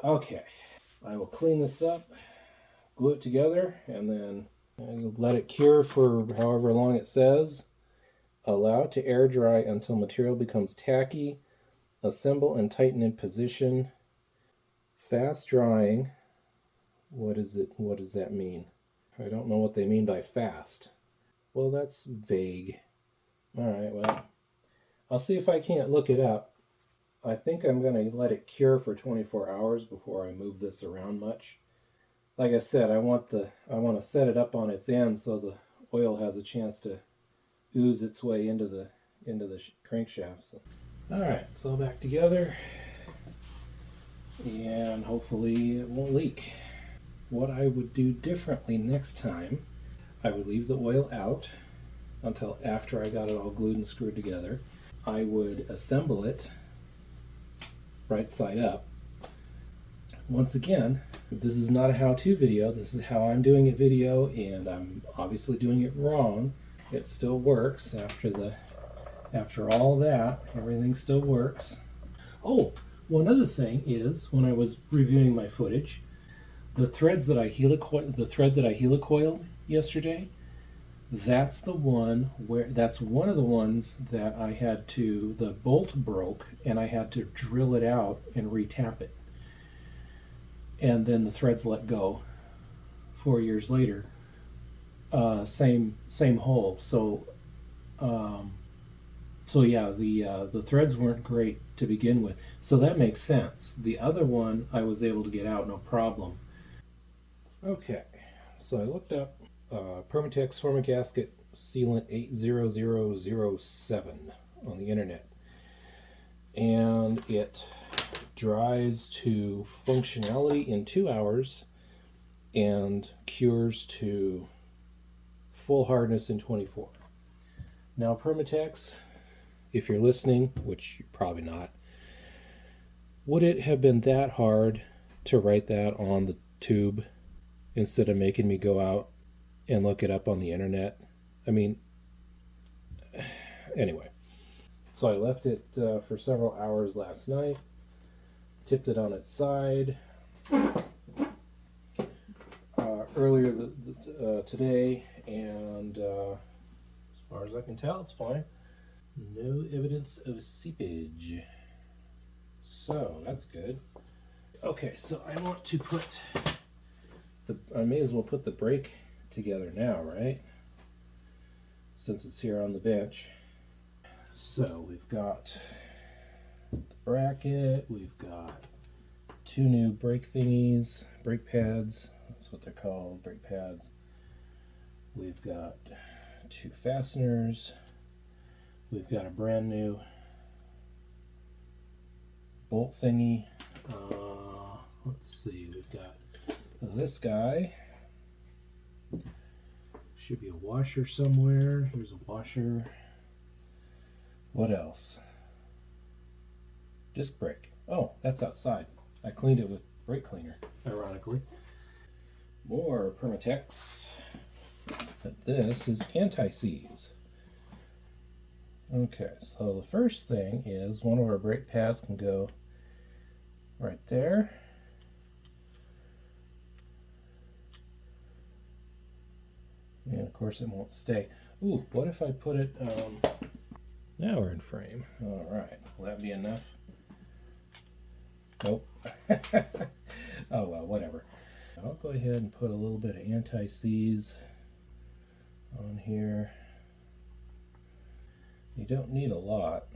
Okay, I will clean this up, glue it together, and then let it cure for however long it says. Allow to air dry until material becomes tacky. Assemble and tighten in position. Fast drying. What is it? What does that mean? I don't know what they mean by fast. Well, that's vague. Alright, well, I'll see if I can't look it up. I think I'm going to let it cure for 24 hours before I move this around much. Like I said, I want to set it up on its end so the oil has a chance to ooze its way into the crankshaft. So. Alright, it's all back together, and hopefully it won't leak. What I would do differently next time, I would leave the oil out until after I got it all glued and screwed together. I would assemble it right side up. Once again, this is not a how-to video, this is how I'm doing a video, and I'm obviously doing it wrong. It still works after all that, everything still works. Oh, one other thing is, when I was reviewing my footage, the thread that I helicoiled yesterday, that's one of the ones that I had to, the bolt broke and I had to drill it out and retap it. And then the threads let go 4 years later. Same hole. So yeah, the threads weren't great to begin with. So that makes sense. The other one I was able to get out no problem. Okay, so I looked up Permatex Forma Gasket Sealant 80007 on the internet, and it dries to functionality in 2 hours and cures to full hardness in 24. Now Permatex, if you're listening, which you're probably not, would it have been that hard to write that on the tube instead of making me go out and look it up on the internet? I mean, anyway. So I left it for several hours last night, tipped it on its side. Earlier today, and as far as I can tell, it's fine. No evidence of seepage. So that's good. Okay, so I want to put I may as well put the brake together now, right? Since it's here on the bench. So we've got the bracket, we've got 2 new brake thingies, brake pads, that's what they're called, brake pads. We've got 2 fasteners, we've got a brand new bolt thingy. Let's see, we've got this guy. Should be a washer somewhere. Here's a washer. What else? Disc brake. Oh, that's outside. I cleaned it with brake cleaner, ironically. More Permatex. But this is anti-seize. Okay, so the first thing is one of our brake pads can go right there. And of course it won't stay. Ooh, what if I put it, now we're in frame. All right, will that be enough? Nope. Oh well, whatever. I'll go ahead and put a little bit of anti-seize on here. You don't need a lot.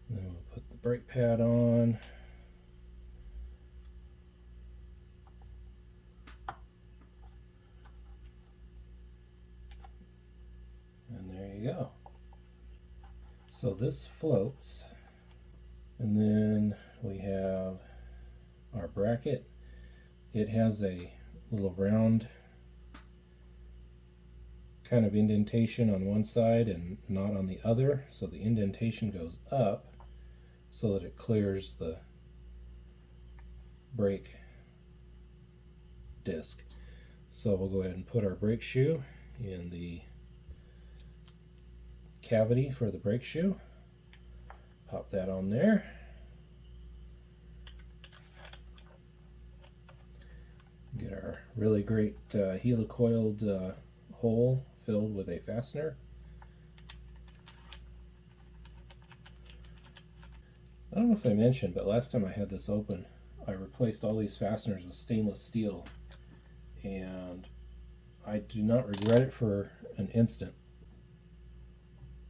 Then we'll put the brake pad on. And there you go. So this floats. And then we have our bracket. It has a little round kind of indentation on one side and not on the other, so the indentation goes up so that it clears the brake disc. So we'll go ahead and put our brake shoe in the cavity for the brake shoe. Pop that on there. Get our really great helicoiled hole filled with a fastener. I don't know if I mentioned, but last time I had this open, I replaced all these fasteners with stainless steel, and I do not regret it for an instant.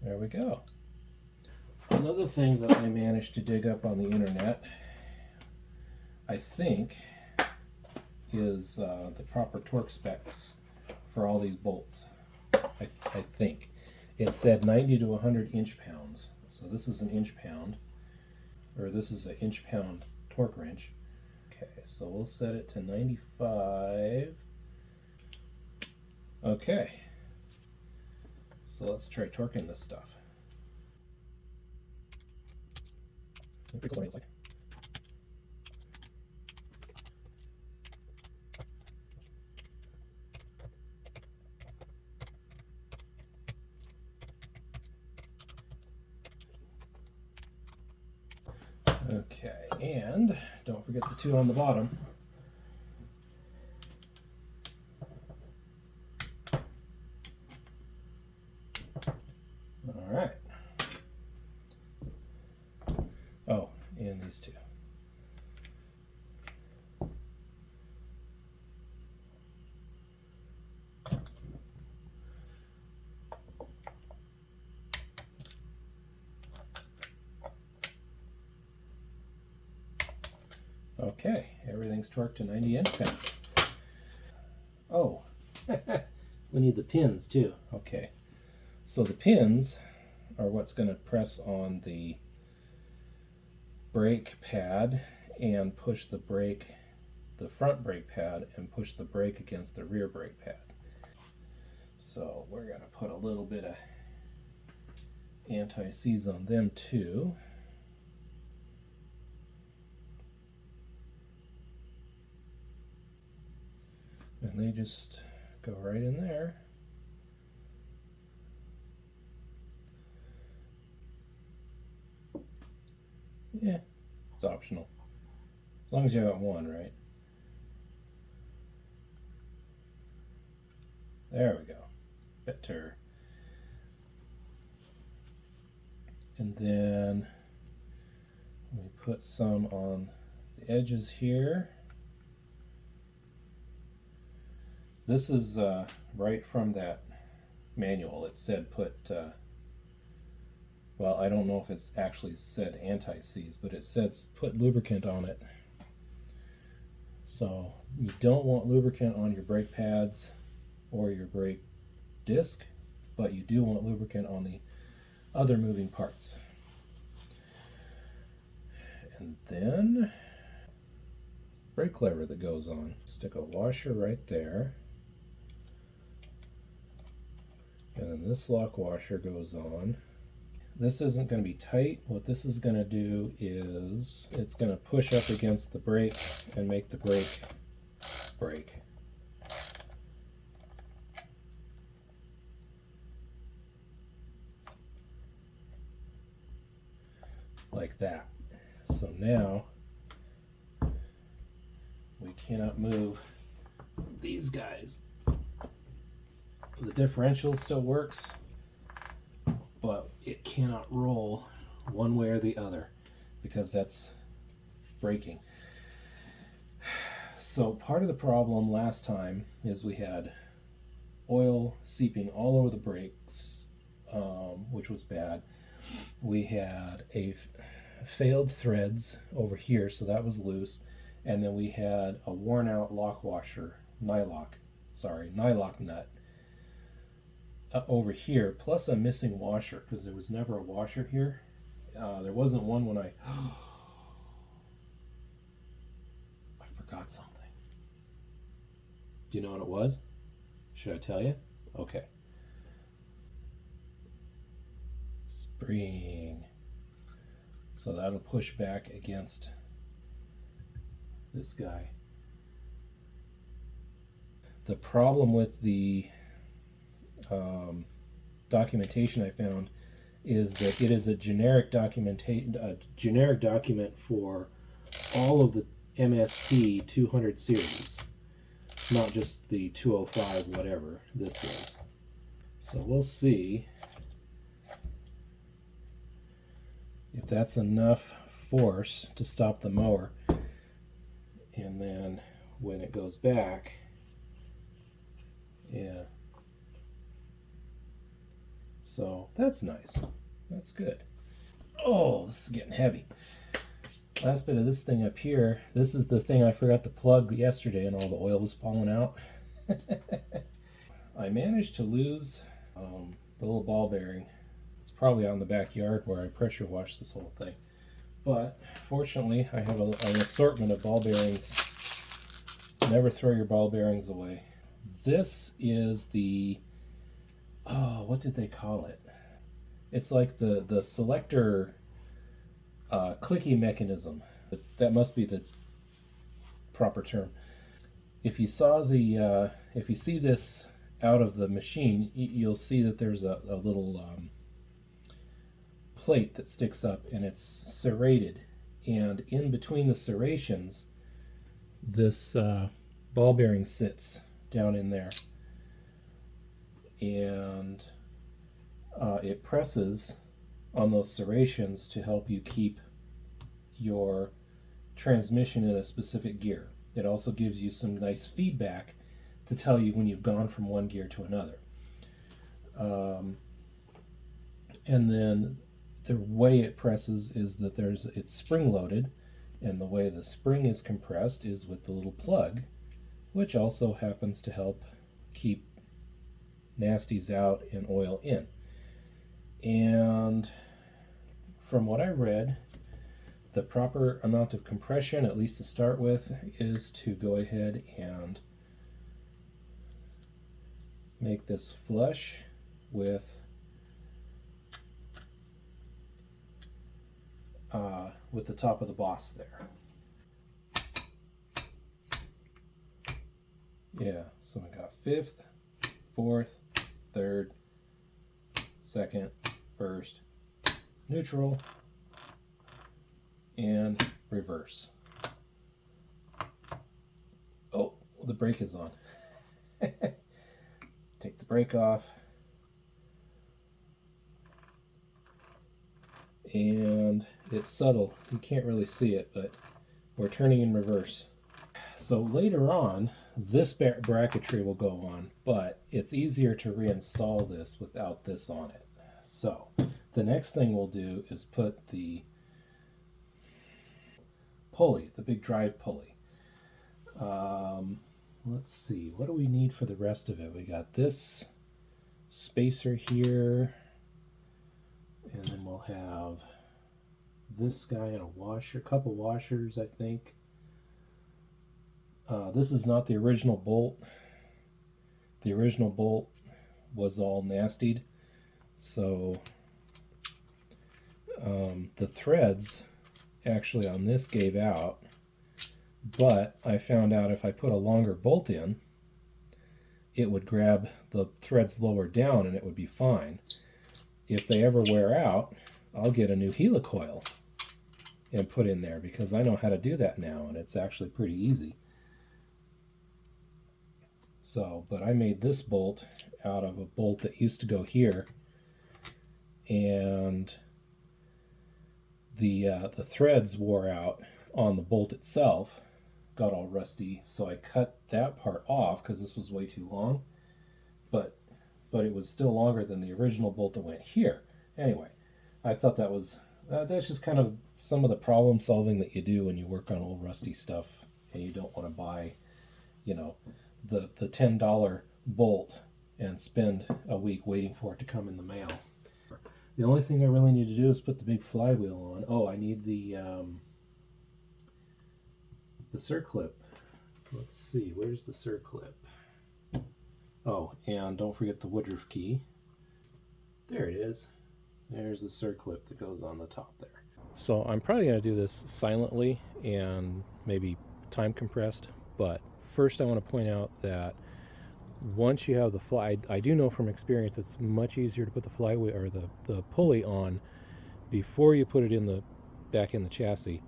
There we go. Another thing that I managed to dig up on the internet, I think, is the proper torque specs for all these bolts. I think. It said 90 to 100 inch-pounds. So this is an inch-pound, or this is an inch-pound torque wrench. Okay, so we'll set it to 95. Okay. So let's try torquing this stuff. Okay, and don't forget the two on the bottom. All right. Oh, and these two. Okay, everything's torqued to 90 inch-pounds. Oh, we need the pins too. Okay, so the pins are what's going to press on the brake pad and push the brake, the front brake pad, and push the brake against the rear brake pad. So we're going to put a little bit of anti-seize on them too. And they just go right in there. Yeah, it's optional. As long as you got one, right? There we go. Better. And then we put some on the edges here. This is right from that manual. It said put, well, I don't know if it's actually said anti-seize, but it says put lubricant on it. So you don't want lubricant on your brake pads or your brake disc, but you do want lubricant on the other moving parts. And then brake lever that goes on. Stick a washer right there. And then this lock washer goes on. This isn't going to be tight. What this is going to do is it's going to push up against the brake and make the brake brake. Like that. So now we cannot move these guys. The differential still works, but it cannot roll one way or the other because that's braking. So part of the problem last time is we had oil seeping all over the brakes, which was bad. We had failed threads over here, so that was loose, and then we had a worn out lock washer, nylock nut over here, plus a missing washer because there was never a washer here. There wasn't one when I forgot something. Do you know what it was? Should I tell you? Okay. Spring. So that'll push back against this guy. The problem with the documentation I found is that it is a generic document for all of the MSP 200 series, not just the 205 whatever this is. So we'll see if that's enough force to stop the mower, and then when it goes back, yeah, so that's nice, that's good. Oh, this is getting heavy. Last bit of this thing up here, this is the thing I forgot to plug yesterday and all the oil was falling out. I managed to lose the little ball bearing. It's probably out in the backyard where I pressure washed this whole thing. But fortunately, I have an assortment of ball bearings. Never throw your ball bearings away. This is the, oh, what did they call it? It's like the selector clicky mechanism. That must be the proper term. If you saw the, if you see this out of the machine, you'll see that there's a little plate that sticks up, and it's serrated, and in between the serrations this ball bearing sits down in there, and it presses on those serrations to help you keep your transmission in a specific gear. It also gives you some nice feedback to tell you when you've gone from one gear to another. And then the way it presses is that it's spring loaded, and the way the spring is compressed is with the little plug, which also happens to help keep nasties out and oil in. And from what I read, the proper amount of compression, at least to start with, is to go ahead and make this flush with the top of the boss there. Yeah, so we got 5th, 4th, 3rd, 2nd, 1st, neutral, and reverse. Oh, the brake is on. Take the brake off. And it's subtle, you can't really see it, but we're turning in reverse. So later on, this bracketry will go on, but it's easier to reinstall this without this on it. So the next thing we'll do is put the pulley, the big drive pulley. Let's see, what do we need for the rest of it? We got this spacer here, and then we'll have this guy and a washer, a couple washers, I think. This is not the original bolt. The original bolt was all nastied, so the threads actually on this gave out, but I found out if I put a longer bolt in, it would grab the threads lower down and it would be fine. If they ever wear out, I'll get a new helicoil and put in there, because I know how to do that now, and it's actually pretty easy. So, but I made this bolt out of a bolt that used to go here, and the threads wore out on the bolt itself, got all rusty, so I cut that part off because this was way too long, but it was still longer than the original bolt that went here. Anyway, I thought that was that's just kind of some of the problem solving that you do when you work on old rusty stuff and you don't want to buy, you know, the $10 bolt and spend a week waiting for it to come in the mail. The only thing I really need to do is put the big flywheel on. Oh, I need the circlip. Let's see, where's the circlip? Oh, and don't forget the Woodruff key. There it is. There's the circlip that goes on the top there. So I'm probably going to do this silently and maybe time compressed, but first I want to point out that once you have the fly, I do know from experience it's much easier to put the flywheel or the pulley on before you put it in the back in the chassis.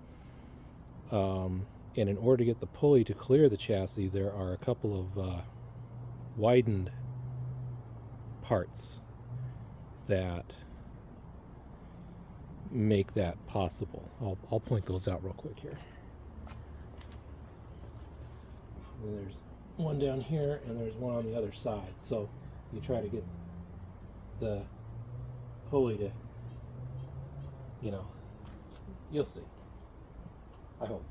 And in order to get the pulley to clear the chassis, there are a couple of widened parts that make that possible. I'll point those out real quick here. And there's one down here and there's one on the other side. So you try to get the pulley to, you know, you'll see. I hope.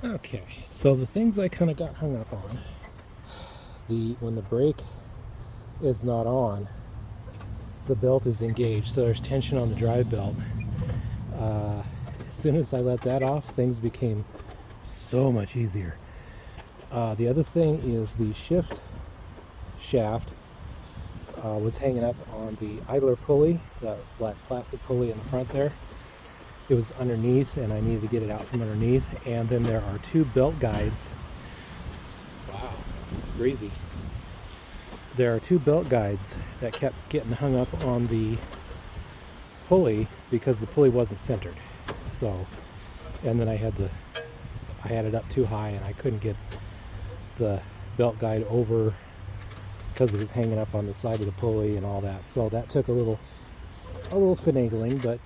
Okay, so the things I kind of got hung up on, when the brake is not on, the belt is engaged, so there's tension on the drive belt. As soon as I let that off, things became so much easier. The other thing is the shift shaft was hanging up on the idler pulley, the black plastic pulley in the front there. It was underneath and I needed to get it out from underneath. And then there are two belt guides. Wow, it's breezy. There are two belt guides that kept getting hung up on the pulley because the pulley wasn't centered. So, and then I had it up too high and I couldn't get the belt guide over because it was hanging up on the side of the pulley and all that. So that took a little finagling, but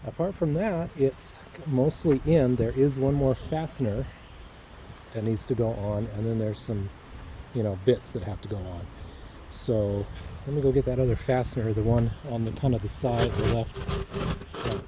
apart from that, it's mostly in. There is one more fastener that needs to go on, and then there's some, bits that have to go on. So let me go get that other fastener, the one on the kind of the side, the left front.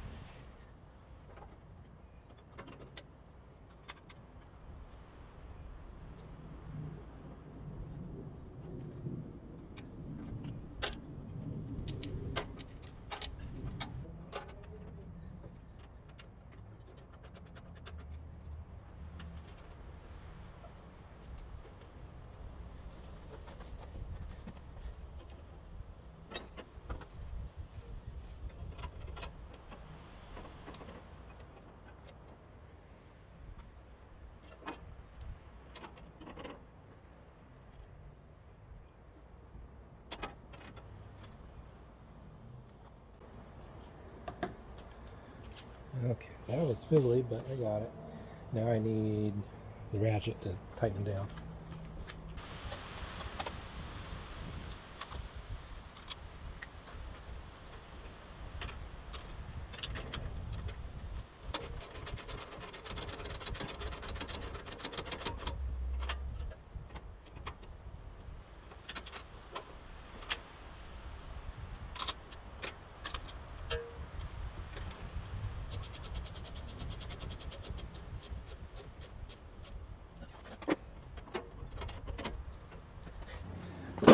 Okay, that was fiddly, but I got it. Now I need the ratchet to tighten down.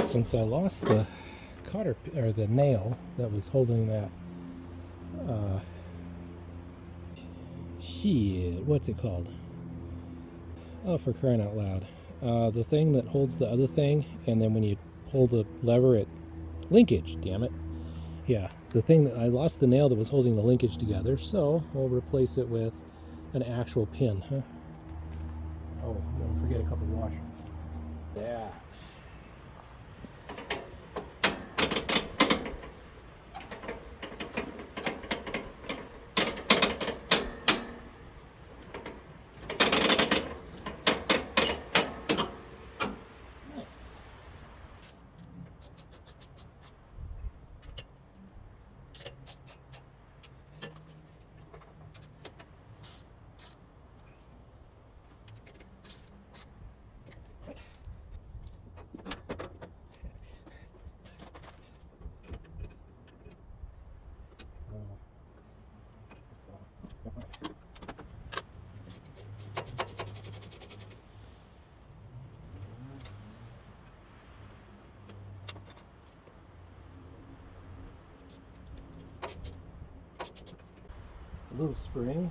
Since I lost the cotter or the nail that was holding that what's it called? Oh, for crying out loud. The thing that holds the other thing, and then when you pull the lever, it linkage, damn it. Yeah, the thing that I lost the nail that was holding the linkage together, so we'll replace it with an actual pin, huh? Oh, don't forget a couple washers. Yeah. a little spring.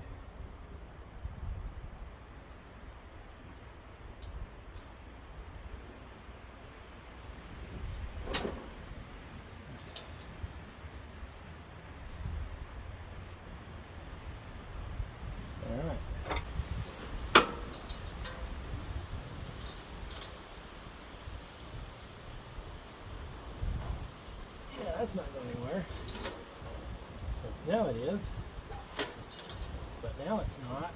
That's not going anywhere. But now it is. But now it's not.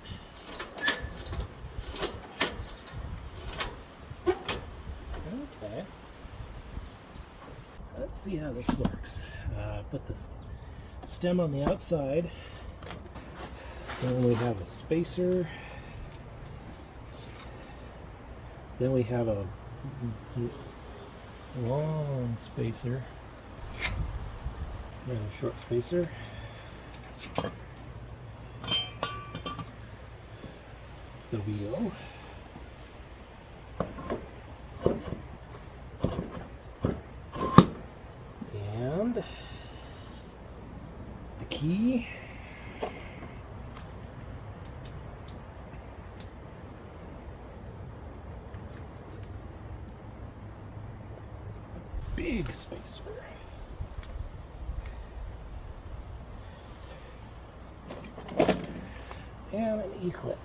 Okay. Let's see how this works. Put this stem on the outside. Then we have a spacer. Then we have a long spacer. And a short spacer. The wheel. And the key. Big spacer. And an E-clip.